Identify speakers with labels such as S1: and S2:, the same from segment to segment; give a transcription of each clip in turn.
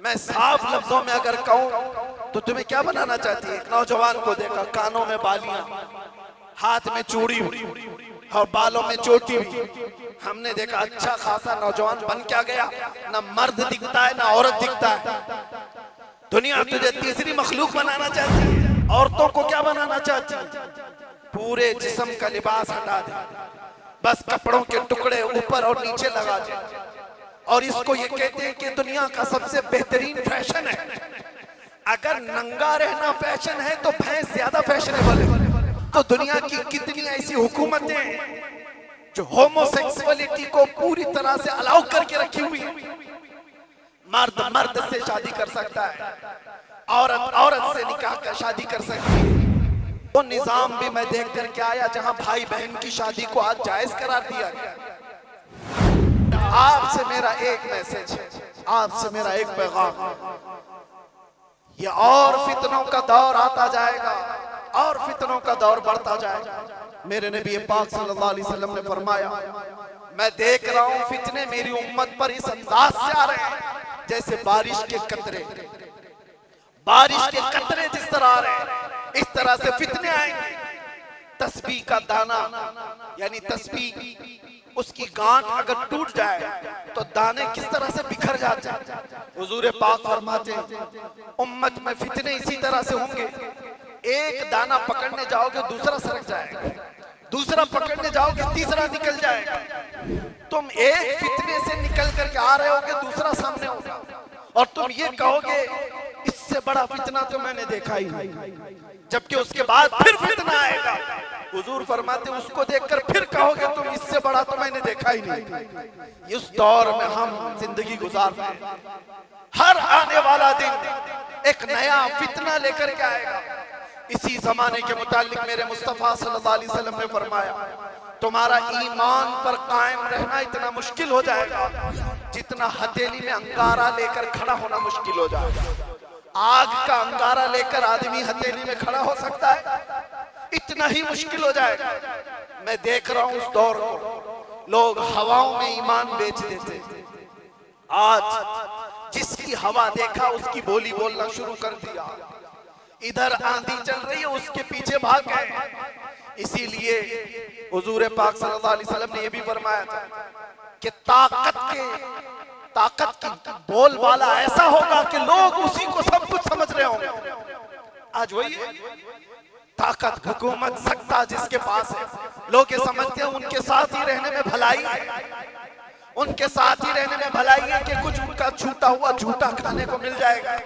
S1: मैं साफ लफ्जों में अगर कहूं तो तुम्हें क्या बनाना चाहती है? एक नौजवान को देखा, कानों में बालियां, हाथ में चूड़ी और बालों में चोटी हुई। हमने देखा अच्छा खासा नौजवान बन क्या गया, ना मर्द दिखता है ना औरत दिखता है। दुनिया तुझे तीसरी मखलूक बनाना चाहती है। औरतों को क्या बनाना चाहती है? पूरे जिस्म का लिबास हटा दे, बस कपड़ों के टुकड़े ऊपर और नीचे लगा दे, और इसको ये कहते हैं कि दुनिया का सबसे बेहतरीन फैशन है। अगर नंगा रहना फैशन है तो भैंस ज्यादा फैशनेबल है। तो दुनिया की कितनी ऐसी हुकूमतें हैं जो होमोसेक्सुअलिटी को पूरी तरह से अलाउ करके रखी हुई है। मर्द मर्द से शादी कर सकता है, औरत औरत से निकाह कर शादी कर सकती है। वो निजाम भी मैं देख करके आया जहां भाई बहन की शादी को आज जायज करार दिया गया। आपसे मेरा एक मैसेज है, आपसे मेरा एक पैगाम, ये और फितनों का दौर आता जाएगा और फितनों का दौर बढ़ता जाएगा। मेरे नबी पाक सल्लल्लाहु अलैहि वसल्लम ने फरमाया, मैं देख रहा हूं फितने मेरी उम्मत पर इस अंदाज से आ रहे हैं जैसे बारिश के कतरे, बारिश के कतरे जिस तरह आ रहे हैं इस तरह से फितने आएंगे। तस्बीह का दाना यानी तस्बीह उसकी गांठ अगर टूट जाए तो दाने किस तरह से बिखर जाते हैं। हुजूर पाक फरमाते हैं उम्मत में फितने इसी तरह से होंगे, एक दाना पकड़ने जाओगे दूसरा सरक जाएगा, दूसरा पकड़ने जाओगे तीसरा निकल जाएगा। तुम एक फितने से निकल करके आ रहे होगे, दूसरा सामने होगा और तुम ये कहोगे इससे बड़ा फितना तो मैंने देखा ही नहीं, जबकि उसके बाद फिर फितना आएगा। हुजूर फरमाते उसको देखकर फिर कहोगे तुम इससे बड़ा तो मैंने देखा ही नहीं। इस दौर में हम जिंदगी गुजार रहे हैं। हर आने वाला दिन एक नया फितना लेकर के आएगा। इसी जमाने के मुतालिक मेरे मुस्तफा सल्लल्लाहु अलैहि वसल्लम ने फरमाया तुम्हारा ईमान पर कायम रहना इतना मुश्किल हो जाएगा जितना हथेली में अंगारा लेकर खड़ा होना मुश्किल हो जाएगा। आग का अंगारा लेकर आदमी हथेली में खड़ा हो सकता है, इतना ही मुश्किल हो जाएगा। मैं देख रहा हूं उस दौर को, लोग हवाओं में ईमान बेच देते। आज जिसकी हवा देखा उसकी बोली बोलना शुरू कर दिया। इधर आंधी चल रही है उसके पीछे भाग गए। इसीलिए हुजूर पाक सल्लल्लाहु अलैहि वसल्लम ने यह भी फरमाया था कि ताकत की बोलबाला ऐसा होगा कि लोग उसी को सब कुछ समझ रहे होंगे। आज वही है ताकत, हुकूमत, सत्ता जिसके पास है, लोग ये समझते हैं उनके साथ ही रहने में भलाई है, उनके साथ ही रहने में भलाई है कि कुछ उनका छूटा हुआ झूठा खाने को मिल जाएगा।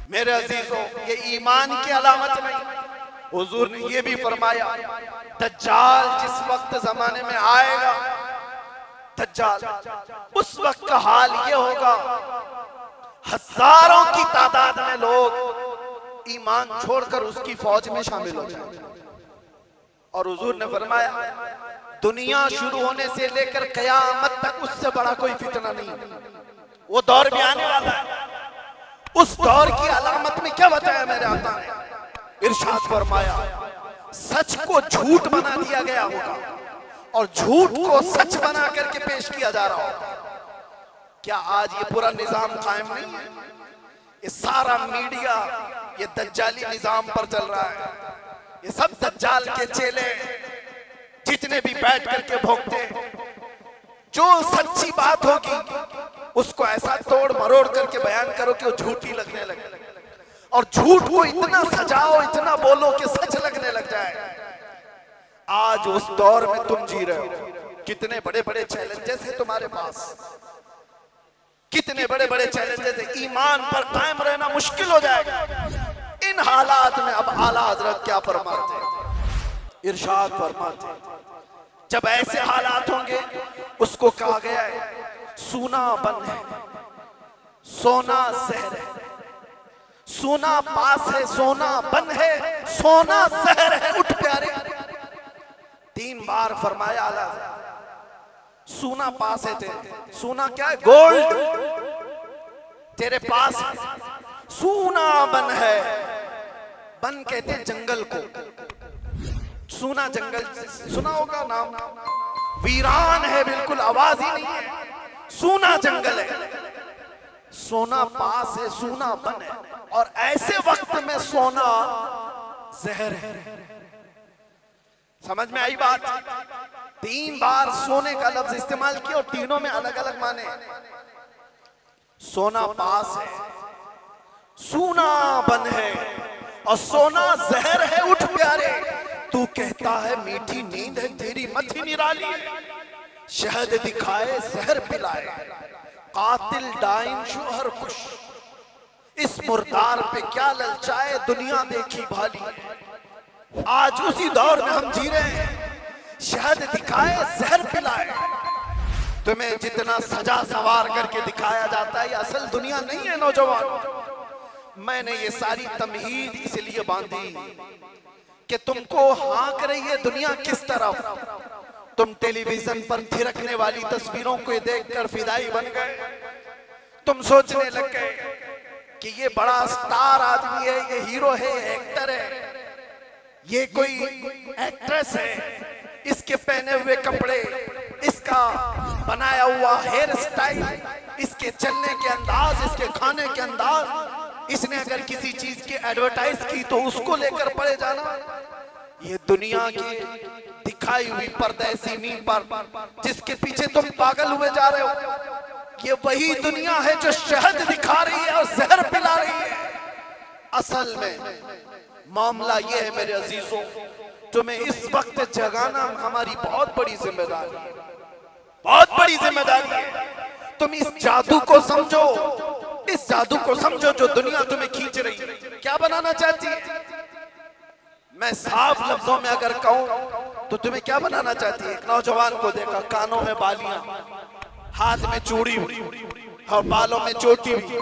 S1: मेरे अजीजों, ये ईमान की अलामत नहीं। हुजूर ने ये भी फरमाया दज्जाल जिस वक्त जमाने में आएगा, दज्जाल उस वक्त का हाल ये होगा हजारों की तादाद में लोग ईमान छोड़कर उसकी फौज में शामिल हो जाएंगे। और हुजूर ने फरमाया दुनिया शुरू होने से लेकर कयामत तक उससे बड़ा कोई फितना नहीं। वो दौर भी आने वाला है। उस दौर की अलामत में क्या बताया मेरे आका ने? इरशाद फरमाया सच को झूठ बना दिया गया होगा और झूठ को सच बना करके पेश किया जा रहा होगा। क्या आज ये पूरा निजाम कायम नहीं है? ये सारा मीडिया ये दज्जाली निजाम पर चल रहा है। ये सब दज्जाल के चेले जितने भी बैठ करके भोगते हैं, जो सच्ची बात होगी उसको ऐसा तोड़ मरोड़ करके बयान करो कि वो झूठी लगने लगे, और झूठ को इतना सजाओ, इतना बोलो कि सच लगने लग जाए। आज उस दौर में तुम जी रहे हो। कितने बड़े बड़े चैलेंजेस हैं तुम्हारे पास, कितने बड़े बड़े चैलेंजेस हैं। ईमान पर कायम रहना मुश्किल हो जाएगा। इन हालात में अब आला हजरत क्या फरमाते हैं? इरशाद फरमाते हैं जब ऐसे हालात होंगे उसको कहा गया है सूना बन है, सोना सहर है, सोना पास है, सोना बन है, सोना सहर है। उठ प्यारे, 3 बार फरमाया आला। सोना पास है तेरे, सोना क्या है? गोल्ड तेरे पास है। सोना बन है, बन कहते हैं जंगल को। सोना जंगल सुना होगा नाम, वीरान है, बिल्कुल आवाज ही नहीं है, सूना जंगल है। सोना पास है सूना बन है, और ऐसे वक्त में सोना जहर है। समझ में आई बात? 3 बार सोने का लफ्ज इस्तेमाल किया और तीनों में अलग अलग माने। सोना पास है, सूना बन है, और सोना जहर है। उठ प्यारे, तू कहता है मीठी नींद है तेरी मथी निराली, शहद दिखाए जहर पिलाए, कातिल डाइन शोहर खुश, इस मुर्दार पे क्या ललचाए दुनिया देखी भाली। आज उसी दौर में हम जी रहे हैं, शहद दिखाए जहर पिलाए। तुम्हें जितना सजा सवार करके दिखाया जाता है, ये असल दुनिया नहीं है नौजवान। मैंने ये सारी तमहीद इसलिए बांधी कि तुमको हाँक रही है दुनिया किस तरफ। तुम टेलीविजन पर थिरकने वाली तस्वीरों को देखकर फिदाई बन गए। तुम सोचने लग गए कि ये बड़ा स्टार आदमी है, ये हीरो है, एक्टर है, ये कोई एक्ट्रेस है, इसके पहने हुए कपड़े, इसका बनाया हुआ हेयर स्टाइल, इसके चलने के अंदाज, इसके खाने के अंदाज, इसने अगर किसी चीज की एडवर्टाइज की तो उसको लेकर पड़े जाना। ये दुनिया की दिखाई हुई परदेसी नींद पर जिसके पीछे तुम पागल हुए जा रहे हो, ये वही दुनिया है जो शहद दिखा रही है और जहर पिला रही है। असल में मामला ये है मेरे अजीजों, तुम्हें इस वक्त जगाना हमारी बहुत बड़ी जिम्मेदारी है, बहुत बड़ी जिम्मेदारी है। तुम इस जादू को समझो, इस जादू को समझो जो दुनिया तुम्हें खींच रही है। क्या बनाना चाहती है? मैं साफ लफ्जों में अगर कहूं तो तुम्हें क्या बनाना चाहती है? एक नौजवान को देखा, कानों में बालियां, हाथ में चूड़ी और बालों में चोटी भी।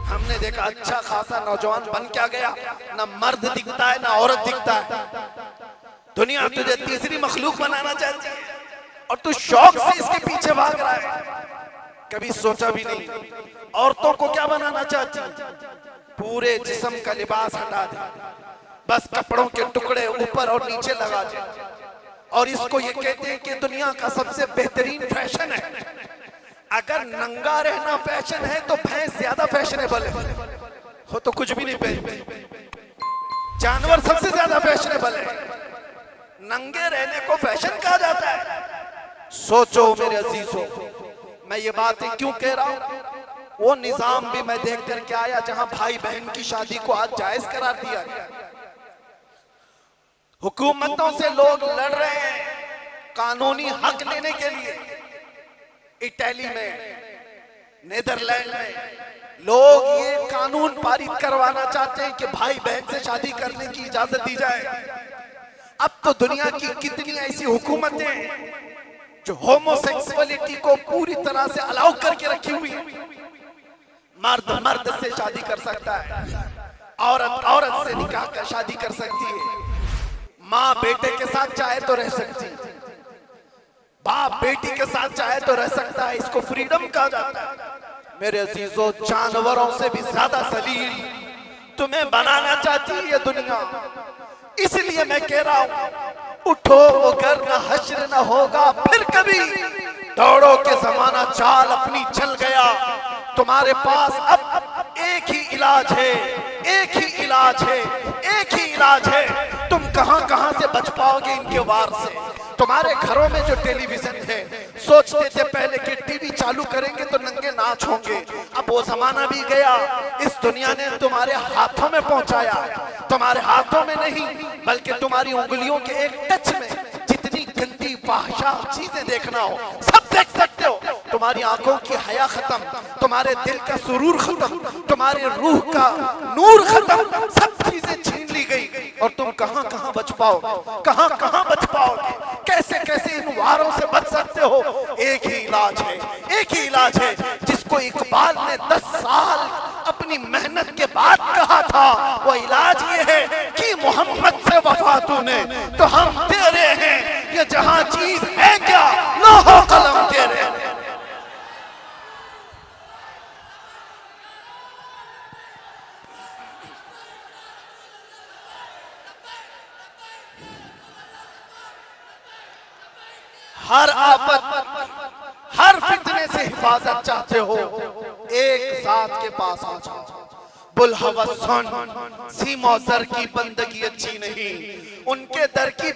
S1: हमने देखा अच्छा खासा नौजवान बन क्या गया, ना मर्द दिखता है ना औरत दिखता है। दुनिया तुझे तीसरी मखलूक बनाना चाहती है और तू शौक से इसके पीछे भाग रहा है। कभी सोचा भी नहीं औरतों को क्या बनाना चाहती है? पूरे जिस्म का लिबास हटा दे, बस कपड़ों के टुकड़े ऊपर और नीचे लगा दे, और इसको ये कहते हैं कि दुनिया का सबसे बेहतरीन फैशन है। अगर नंगा रहना फैशन है तो भैंस ज्यादा फैशनेबल है, हो तो कुछ भी नहीं पहनती। जानवर सबसे ज्यादा फैशनेबल है, नंगे रहने को फैशन कहा जाता है। सोचो मेरे अजीजों, मैं ये बातें क्यों कह रहा हूं? वो निजाम भी मैं देख कर के आया जहां भाई बहन की शादी को आज जायज करार दिया गया। हुकूमतों से लोग लड़ रहे हैं कानूनी हक लेने के लिए। इटली में, नेदरलैंड में लोग ये कानून पारित करवाना चाहते हैं कि भाई बहन से शादी करने की इजाजत दी जाए। अब तो दुनिया की कितनी ऐसी हुकूमतें जो होमोसेक्सुअलिटी को पूरी तरह से अलाउ करके रखी हुई है। मर्द मर्द से शादी कर सकता है, औरत औरत से निकाह कर शादी कर सकती है, माँ बेटे के साथ चाहे तो रह सकती है, बाप बेटी के साथ चाहे तो रह सकता है। इसको फ्रीडम कहा जाता है। मेरे अजीजों, जानवरों से भी ज्यादा सलील तुम्हें बनाना चाहती है ये दुनिया। इसलिए मैं कह रहा हूं, उठो वो घर न हश्र न होगा फिर कभी, दौड़ो के जमाना चाल अपनी चल गया। तुम्हारे पास अब एक ही इलाज है, एक ही इलाज है, एक ही इलाज है। तुम कहां कहां से बच पाओगे इनके वार से? तुम्हारे घरों में जो टेलीविजन है, सोचते थे पहले कि टीवी चालू करेंगे तो नंगे नाच होंगे, अब वो जमाना भी गया। इस दुनिया ने तुम्हारे हाथों में पहुंचाया, तुम्हारे हाथों में नहीं बल्कि तुम्हारी उंगलियों के एक टच में जितनी गंदी फाहिशा चीजें देखना हो सब देख सकते हो। तुम्हारी आंखों की हया खत्म, तुम्हारे दिल का सुरूर खत्म, तुम्हारे रूह का नूर खत्म, सब चीजें छीन ली गई। और तुम कहां कहां बच पाओगे, कहां कहां बच पाओगे, कैसे कैसे इन वारों से बच सकते हो? एक ही इलाज है, एक ही इलाज है जिसको इकबाल ने 10 साल अपनी मेहनत के बाद कहा था। वो इलाज ये है कि मोहम्मद से वफा तूने तो हम तेरे हैं, ये जहां चीज है क्या लोहो कलम तेरे। हर आफत, हर फितने से हिफाजत चाहते हो, एक साथ के पास आ जाओ। बुलहवस सुन, सीमो दर की बंदगी अच्छी नहीं, उनके दर की